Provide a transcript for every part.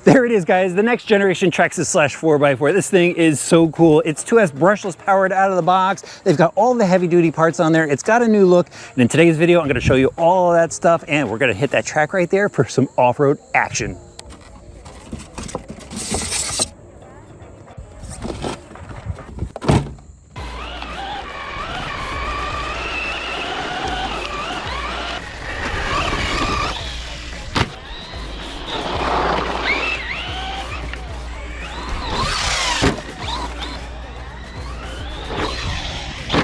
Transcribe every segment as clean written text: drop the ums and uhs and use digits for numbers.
There it is, guys, the next generation Traxxas slash 4x4. This thing is so cool. It's 2S brushless powered out of the box. They've got all the heavy duty parts on there. It's got a new look. And in today's video, I'm gonna show you all of that stuff, and we're gonna hit that track right there for some off-road action.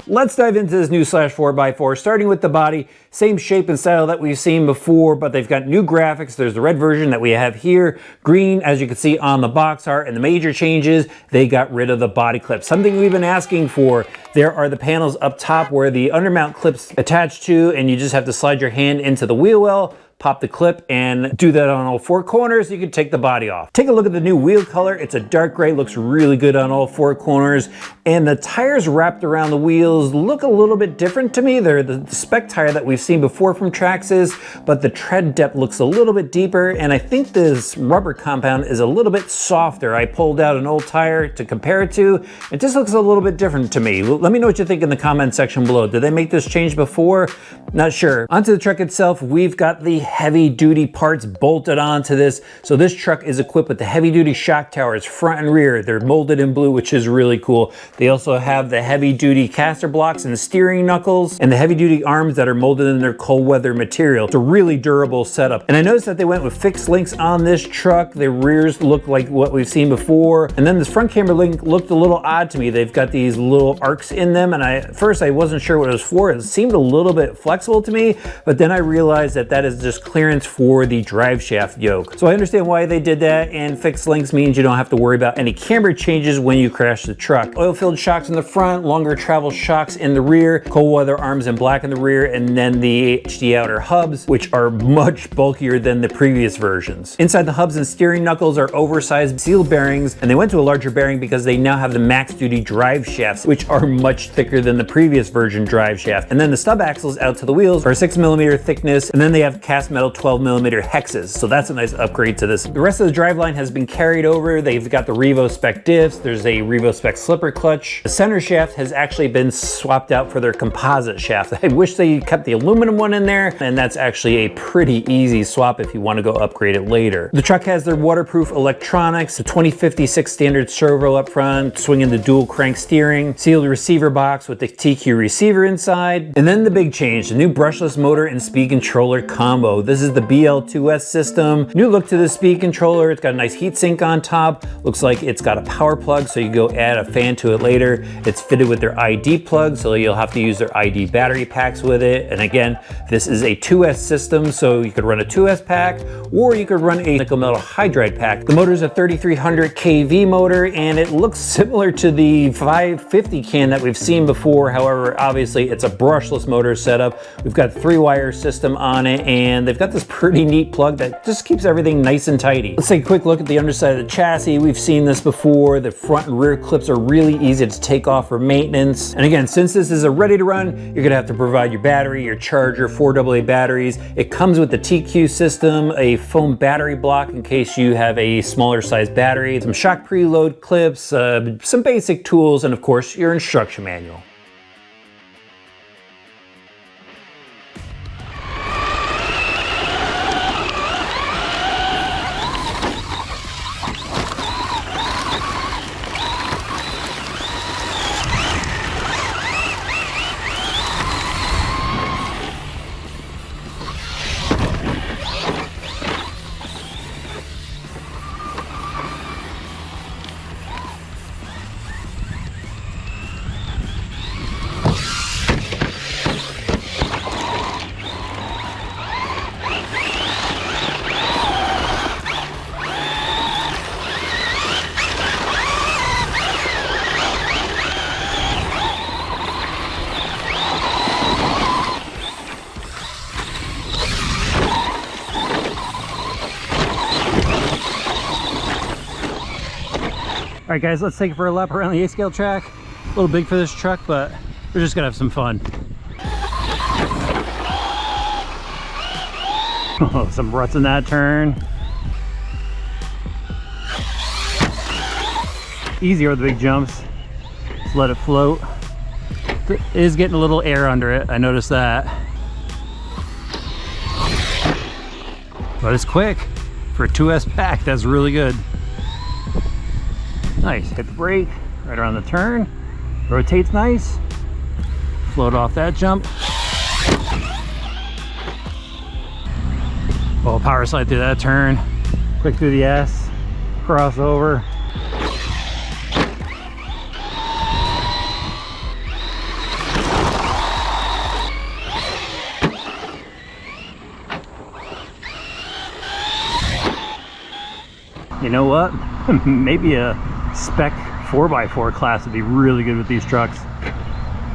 Let's dive into this new slash 4x4, starting with the body. Same shape and style that we've seen before, but they've got new graphics. There's the red version that we have here, green, as you can see on the box art, and the major changes, they got rid of the body clip. Something we've been asking for. There are the panels up top where the undermount clips attach to, and you just have to slide your hand into the wheel well, pop the clip, and do that on all four corners. You can take the body off. Take a look at the new wheel color. It's a dark gray, looks really good on all four corners. And the tires wrapped around the wheels look a little bit different to me. They're the spec tire that we've seen before from Traxxas, but the tread depth looks a little bit deeper. And I think this rubber compound is a little bit softer. I pulled out an old tire to compare it to. It just looks a little bit different to me. Let me know what you think in the comment section below. Did they make this change before? Not sure. Onto the truck itself, we've got the heavy duty parts bolted onto this. So this truck is equipped with the heavy duty shock towers, front and rear. They're molded in blue, which is really cool. They also have the heavy duty caster blocks and the steering knuckles, and the heavy duty arms that are molded in their cold weather material. It's a really durable setup. And I noticed that they went with fixed links on this truck. The rears look like what we've seen before. And then this front camber link looked a little odd to me. They've got these little arcs in them. And at first I wasn't sure what it was for. It seemed a little bit flexible to me, but then I realized that that is just clearance for the drive shaft yoke. So I understand why they did that, and fixed links means you don't have to worry about any camber changes when you crash the truck. Oil-filled shocks in the front, longer travel shocks in the rear, cold weather arms in black in the rear, and then the HD outer hubs, which are much bulkier than the previous versions. Inside the hubs and steering knuckles are oversized seal bearings, and they went to a larger bearing because they now have the max duty drive shafts, which are much thicker than the previous version drive shaft. And then the stub axles out to the wheels are 6mm thickness, and then they have cast metal 12mm hexes, so that's a nice upgrade to this. The rest of the driveline has been carried over. They've got the Revo spec diffs, there's a Revo spec slipper clutch. The center shaft has actually been swapped out for their composite shaft. I wish they kept the aluminum one in there, and that's actually a pretty easy swap if you want to go upgrade it later. The truck has their waterproof electronics, the 2056 standard servo up front, swinging the dual crank steering, sealed receiver box with the TQ receiver inside, and then the big change, the new brushless motor and speed controller combo. This is the BL-2s system. New look to the speed controller. It's got a nice heat sink on top. Looks like it's got a power plug, so you go add a fan to it later. It's fitted with their ID plug, so you'll have to use their ID battery packs with it. And again, this is a 2S system, so you could run a 2S pack, or you could run a nickel metal hydride pack. The motor is a 3300 kV motor, and it looks similar to the 550 can that we've seen before. However, obviously it's a brushless motor setup. We've got 3-wire system on it, and they've got this pretty neat plug that just keeps everything nice and tidy. Let's take a quick look at the underside of the chassis. We've seen this before. The front and rear clips are really easy to take off for maintenance. And again, since this is a ready to run, you're gonna have to provide your battery, your charger, 4 AA batteries. It comes with the TQ system, a foam battery block in case you have a smaller size battery, some shock preload clips, some basic tools, and of course, your instruction manual. All right, guys, let's take it for a lap around the 8-scale track. A little big for this truck, but we're just gonna have some fun. Oh, some ruts in that turn. easier with the big jumps. Just let it float. It is getting a little air under it. I noticed that. But it's quick. For a 2S pack, that's really good. Nice. Hit the brake right around the turn. Rotates nice. Float off that jump. Oh, power slide through that turn. Quick through the S. Cross over. You know what? Maybe a spec 4x4 class would be really good with these trucks.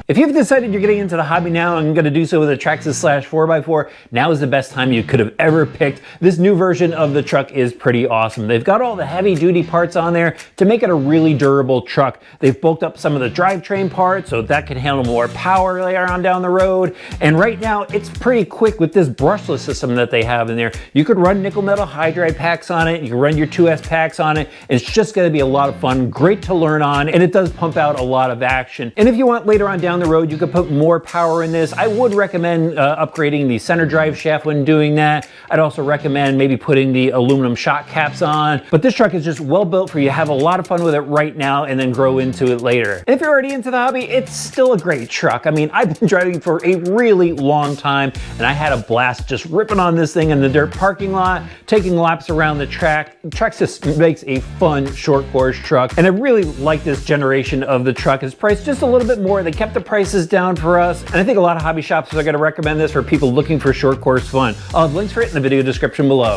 If you've decided you're getting into the hobby now and going to do so with a Traxxas /4x4, now is the best time you could have ever picked. This new version of the truck is pretty awesome. They've got all the heavy duty parts on there to make it a really durable truck. They've bulked up some of the drivetrain parts so that can handle more power later on down the road. And right now it's pretty quick with this brushless system that they have in there. You could run nickel metal hydride packs on it. You can run your 2S packs on it. It's just going to be a lot of fun, great to learn on, and it does pump out a lot of action. And if you want later on down the road, you could put more power in this. I would recommend upgrading the center drive shaft when doing that. I'd also recommend maybe putting the aluminum shock caps on. But this truck is just well built for you to have a lot of fun with it right now and then grow into it later. And if you're already into the hobby, it's still a great truck. I mean, I've been driving for a really long time and I had a blast just ripping on this thing in the dirt parking lot, taking laps around the track. Traxxas makes a fun short course truck, and I really like this generation of the truck. It's priced just a little bit more. They kept the prices down for us, and I think a lot of hobby shops are going to recommend this for people looking for short course fun. I'll have links for it in the video description below.